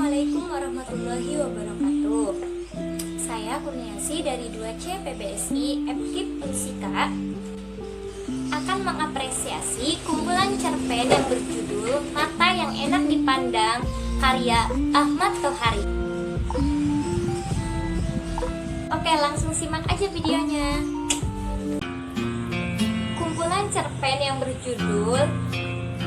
Assalamualaikum warahmatullahi wabarakatuh. Saya Kurniasi dari 2C PBSI FKIP Unsika akan mengapresiasi kumpulan cerpen yang berjudul Mata yang Enak Dipandang karya Ahmad Tohari. Oke, langsung simak aja videonya. Kumpulan cerpen yang berjudul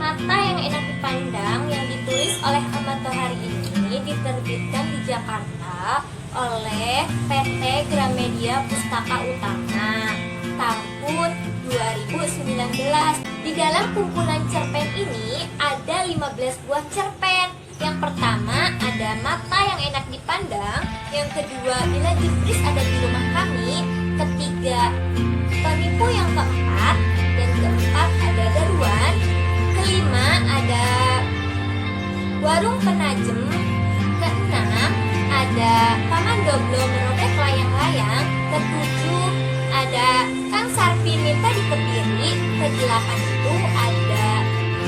Mata yang Enak Dipandang yang ditulis oleh Ahmad Tohari ini diterbitkan di Jakarta oleh PT Gramedia Pustaka Utama tahun 2019. Di dalam kumpulan cerpen ini ada 15 buah cerpen. Yang pertama ada Mata yang Enak Dipandang, yang kedua Bila Iblis Ada di Rumah Kami, ketiga Penipu, yang keempat, yang keempat ada Daruan, kelima ada Warung Penajem, keenam ada Paman Doblo Merobek Layang-Layang, ketujuh ada Kang Sarpi Minta Dikebiri, kedelapan itu ada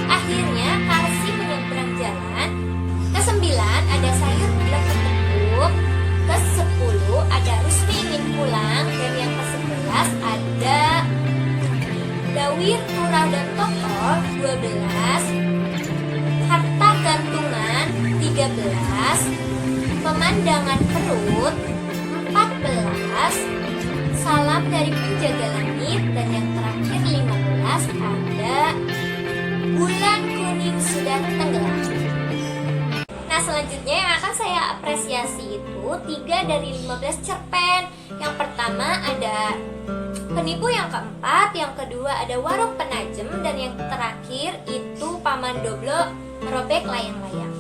Akhirnya Karsi Menyeberang Jalan, kesembilan ada Sayur Bilang Ketepuk, kesepuluh ada Rusmi Ingin Pulang, dan yang kesebelas ada Dawir, Turah, dan Tokol 12, Harta Gantungan 13, Pemandangan Perut 14, Salam dari Penjaga Langit, dan yang terakhir 15 ada Bulan Kuning Sudah Tenggelam. Nah, selanjutnya yang akan saya apresiasi itu 3 dari 15 cerpen. Yang pertama ada Penipu, yang keempat, yang kedua ada Warung Penajem, dan yang terakhir itu Paman Doblo Merobek Layang-Layang.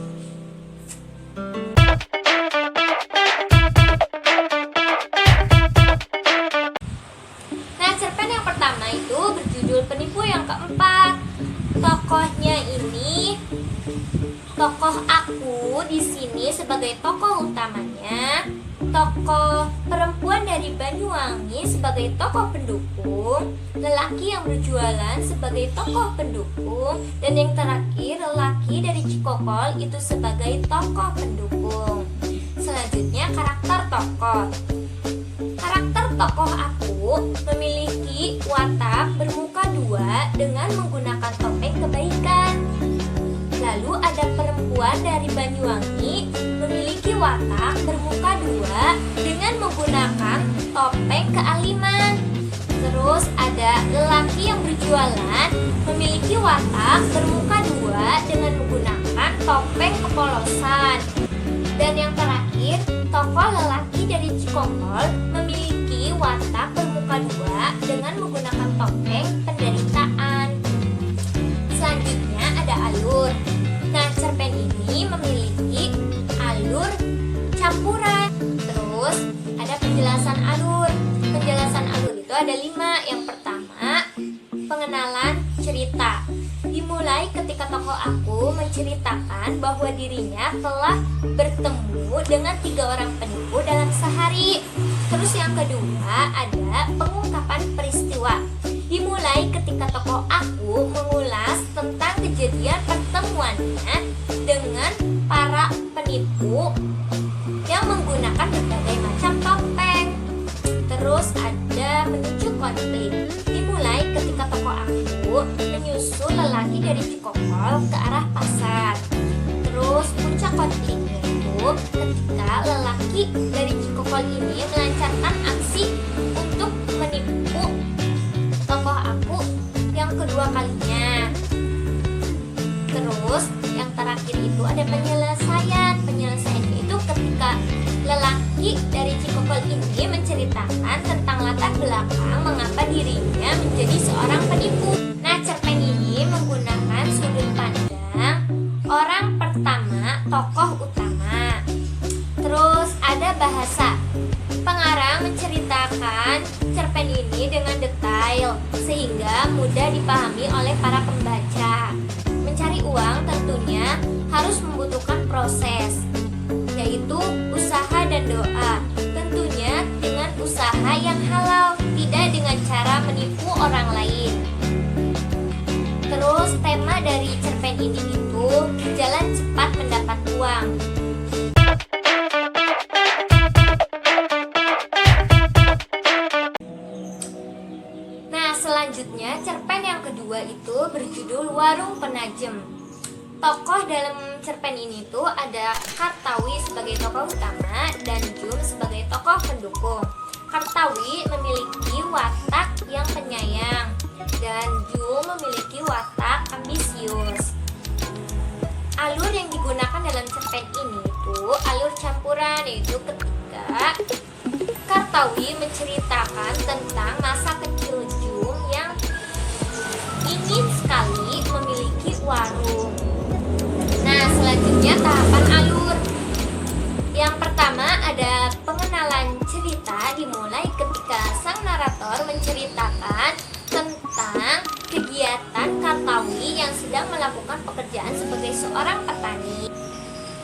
Nah, cerpen yang pertama itu berjudul Penipu yang keempat. Tokohnya ini tokoh aku di sini sebagai tokoh utamanya, tokoh perempuan dari Banyuwangi sebagai tokoh pendukung, lelaki yang berjualan sebagai tokoh pendukung, dan yang terakhir lelaki dari Cikokol itu sebagai tokoh pendukung. Selanjutnya karakter tokoh. Karakter tokoh aku memiliki watak bermuka dua dengan menggunakan topeng kebaikan. Lalu ada perempuan dari Banyuwangi memiliki watak bermuka dua dengan menggunakan topeng kealiman. Terus ada lelaki yang berjualan memiliki watak bermuka dua dengan menggunakan topeng kepolosan. Dan yang terakhir, tokoh lelaki dari Cikokol memiliki watak bermuka dua dengan menggunakan topeng penderitaan. Selanjutnya ada alur. Nah, cerpen ini memiliki alur campuran. Terus ada penjelasan alur. Penjelasan alur itu ada 5. Yang pertama, pengenalan cerita. Dimulai ketika tokoh aku menceritakan bahwa dirinya telah bertemu dengan 3 orang penipu dalam sehari. Terus yang kedua ada pengungkapan peristiwa. Dimulai ketika tokoh aku mengulas tentang kejadian pertemuannya dengan para penipu yang menggunakan berbagai macam topeng. Terus ada menuju konflik. Dimulai ketika tokoh aku menyusul lelaki dari Cikokol ke arah pasar. Terus puncak konfliknya itu ketika lelaki dari Cikokol ini melancarkan aksi untuk menipu tokoh aku yang kedua kalinya. Terus yang terakhir itu ada penyelesaian. Penyelesaiannya itu ketika lelaki dari Cikokol ini menceritakan tentang latar belakang mengapa dirinya menjadi seorang penipu. Nah, cerpen ini menggunakan sudut pandang orang pertama, tokoh utama. Terus ada bahasa. Pengarang menceritakan cerpen ini dengan detail sehingga mudah dipahami oleh para pembaca. Mencari uang tentunya harus membutuhkan proses, yaitu usaha dan doa. Tentunya dengan usaha yang halal, tidak dengan cara menipu orang lain. Terus tema dari cerpen ini itu jalan cepat mendapat uang. Warung Penajem. Tokoh dalam cerpen ini tuh ada Kartawi sebagai tokoh utama dan Jum sebagai tokoh pendukung. Kartawi memiliki watak yang penyayang dan Jum memiliki watak ambisius. Alur yang digunakan dalam cerpen ini tuh alur campuran, yaitu ketika Kartawi menceritakan tentang masa kecil Jum yang ingin sekali memiliki warung. Nah, selanjutnya tahapan alur. Yang pertama ada pengenalan cerita, dimulai ketika sang narator menceritakan tentang kegiatan Kartawi yang sedang melakukan pekerjaan sebagai seorang petani.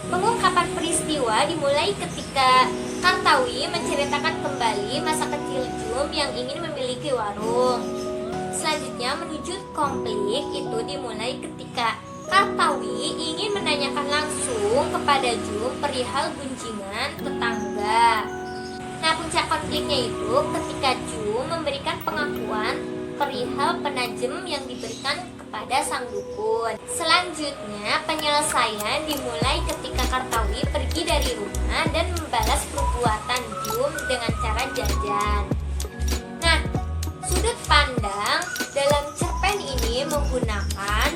Pengungkapan peristiwa dimulai ketika Kartawi menceritakan kembali masa kecil Jum yang ingin memiliki warung. Selanjutnya menuju konflik itu dimulai ketika Kartawi ingin menanyakan langsung kepada Jum perihal gunjingan tetangga. Nah, puncak konfliknya itu ketika Jum memberikan pengakuan perihal penajem yang diberikan kepada sang dukun. Selanjutnya, penyelesaian dimulai ketika Kartawi pergi dari rumah dan membalas perbuatan Jum dengan cara jajan. Nah, sudut pandang dalam cerpen ini menggunakan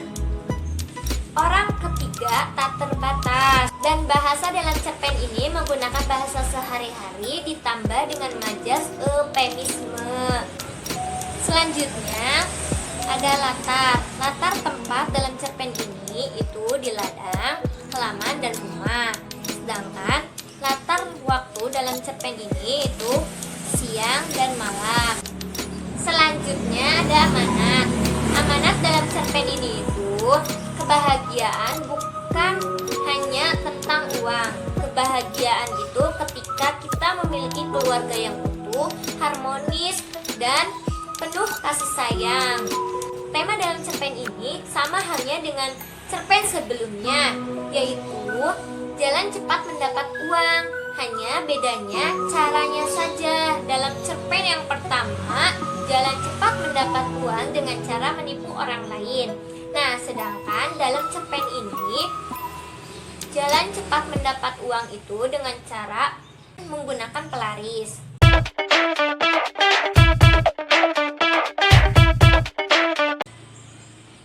orang ketiga tak terbatas, dan bahasa dalam cerpen ini menggunakan bahasa sehari-hari ditambah dengan majas eufemisme. Selanjutnya ada latar tempat dalam cerpen ini itu di ladang, halaman, dan rumah. Sedangkan latar waktu dalam cerpen ini itu siang dan malam. Selanjutnya ada amanat. Amanat dalam cerpen ini itu kebahagiaan bukan hanya tentang uang. Kebahagiaan itu ketika kita memiliki keluarga yang utuh, harmonis, dan penuh kasih sayang. Tema dalam cerpen ini sama halnya dengan cerpen sebelumnya, yaitu jalan cepat mendapat uang. Hanya bedanya caranya saja. Dalam cerpen yang pertama, jalan cepat mendapat uang dengan cara menipu orang lain. Nah, sedangkan dalam cerpen ini, jalan cepat mendapat uang itu dengan cara menggunakan pelaris.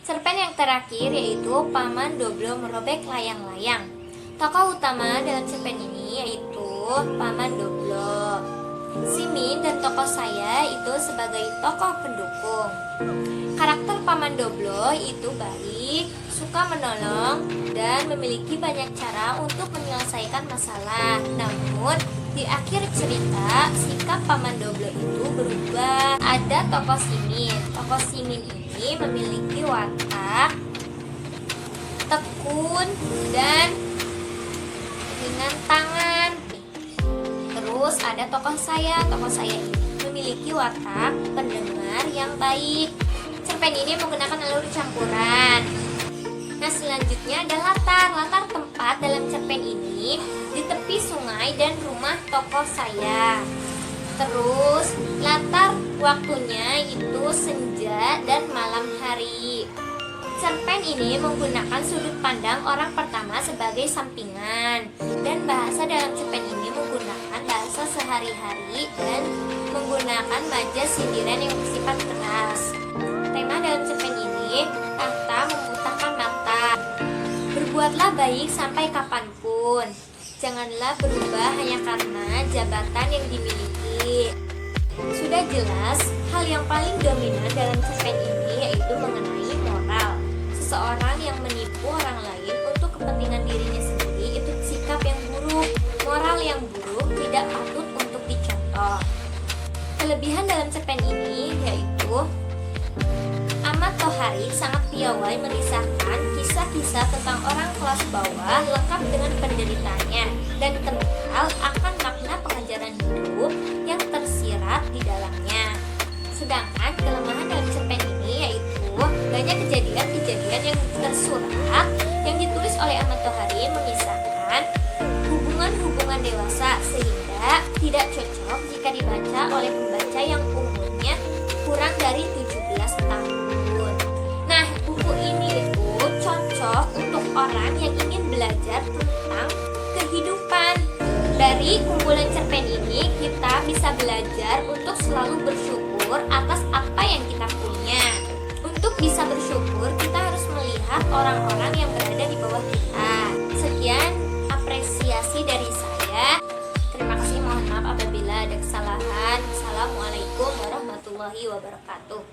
Cerpen yang terakhir yaitu Paman Doblo Merobek Layang-Layang. Tokoh utama dalam cerpen ini yaitu Paman Doblo. Simin dan tokoh saya itu sebagai tokoh pendukung. Karakter Paman Doblo itu baik, suka menolong, dan memiliki banyak cara untuk menyelesaikan masalah. Namun, di akhir cerita, sikap Paman Doblo itu berubah. Ada tokoh Simin. Tokoh Simin ini memiliki watak tekun dan dengan tangan. Terus ada tokoh saya ini memiliki watak pendengar yang baik. Cerpen ini menggunakan alur campuran. Nah, selanjutnya ada latar tempat dalam cerpen ini di tepi sungai dan rumah tokoh saya. Terus latar waktunya itu senja dan malam hari. Cerpen ini menggunakan sudut pandang orang pertama sebagai sampingan, dan bahasa dalam cerpen ini menggunakan bahasa sehari-hari dan menggunakan majas sindiran yang bersifat keras. Tema dalam cerpen ini, tahta membutakan mata. Berbuatlah baik sampai kapanpun. Janganlah berubah hanya karena jabatan yang dimiliki. Sudah jelas, hal yang paling dominan dalam cerpen ini yaitu mengenai moral. Seseorang yang menipu orang lain untuk kepentingan dirinya sendiri itu sikap yang buruk. Moral yang buruk tidak patut untuk dicontoh. Kelebihan dalam cerpen ini yaitu Ahmad Tohari sangat piawai mengisahkan kisah-kisah tentang orang kelas bawah lengkap dengan penderitaannya dan kental akan makna pengajaran hidup yang tersirat di dalamnya. Sedangkan kelemahan dalam cerpen ini yaitu banyak kejadian-kejadian yang tersurat yang ditulis oleh Ahmad Tohari mengisahkan hubungan-hubungan dewasa sehingga tidak cocok jika dibaca oleh pembaca yang umurnya kurang dari 17 tahun. Nah, buku ini itu cocok untuk orang yang ingin belajar tentang kehidupan. Dari kumpulan cerpen ini kita bisa belajar untuk selalu bersyukur atas apa yang kita punya. Untuk bisa bersyukur kita harus melihat orang-orang yang berada di bawah kita. Sekian apresiasi dari saya. Terima kasih, mohon maaf apabila ada kesalahan. Assalamualaikum warahmatullahi wabarakatuh.